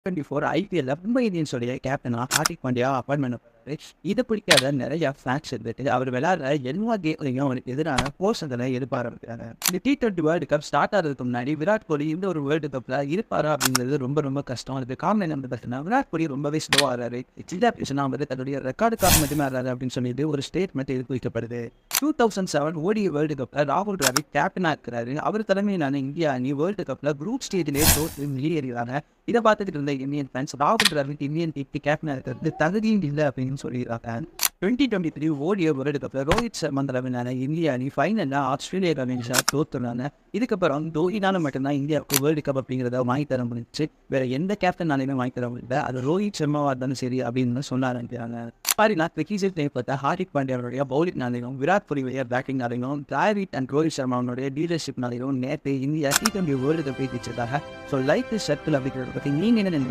24 ஐபிஎல்ல மும்பை இந்தியன்ஸோடைய கேப்டனா ஹார்திக் பாண்டியா அப்பாயின்மெண்ட் பண்ணாரு. இது பிடிக்காத நிறைய ஃபேன்ஸ் இருந்துட்டு அவர் விளையாடுற எல்லா கேம்லையும் அவருக்கு எதிரான போஸ்டர்களை எழுப்ப ஆரம்பிக்கிறாங்க. இந்த T20 வேர்ல்டு கப் ஸ்டார்ட் ஆகிறதுக்கு முன்னாடி விராட் கோலி இந்த ஒரு வேர்ல்டு கப்ல இருப்பாரா அப்படிங்கிறது ரொம்ப ரொம்ப கஷ்டம். அதுக்கு காரணம் என்ன பார்த்தீங்கன்னா விராட் கோலி ரொம்பவே ஸ்லோ ஆறாரு. சின்ன பிடிச்சனா வந்து தன்னுடைய ரெக்கார்டுக்காக மட்டுமே ஆறாரு அப்படின்னு சொல்லிட்டு ஒரு ஸ்டேட்மெண்ட் எடுத்து வைக்கப்படுது. 2007 ஓடிஐ வேர்ல்டு கப்ல ராகுல் டிராவிட் கேப்டனா இருக்கிறாரு. அவர் தலைமையிலான இந்தியா அணி வேர்ல்டு கப்ல குரூப் ஸ்டேஜ்லேயே தோற்று வெளியேறாங்க. இதை பார்த்துட்டு இருந்த இந்தியன் ஃபேன்ஸ் ராகுல் டிராவிட் இந்தியன் டீமுக்கு கேப்டனா இருக்கிறது தகுதியும் இல்லை அப்படின்னு சொல்லிடுறாங்க. 2023 ஓடிஐ வேர்ல்டு கப்ல ரோஹித் சர்மா தலைமையிலான இந்திய அணி ஃபைனல்ல ஆஸ்திரேலியா அணியை தோத்துறாங்க. இதுக்கப்புறம் தோனினால மட்டும்தான் இந்தியாவுக்கு வேர்ல்டு கப் அப்படிங்கிறத வாங்கி தர முடிஞ்சிச்சு. வேற எந்த கேப்டனாலையுமே வாங்கி தர முடியல. அது ரோஹித் சர்மாவா இருந்தாலும் சரி அப்படின்னு சொல்ல ஆரம்பிக்கிறாங்க. பாரினா கிரிக்கெட் பார்த்தா ஹார்திக் பாண்டியாவுடைய பவுலிங்னாலையும் விராட் கோலியுடைய பேட்டிங்னாலையும் டிராவிட் அண்ட் ரோஹித் சர்மாவுடைய லீடர்ஷிப்னாலையும் நேற்று இந்தியா T20 வேர்ல்டு கப்பை ஜெயிச்சதாக. ஸோ லைக் தி சர்க்கிள் அப்படிங்கிறத பற்றி நீங்க என்ன நினைக்கிறீங்க?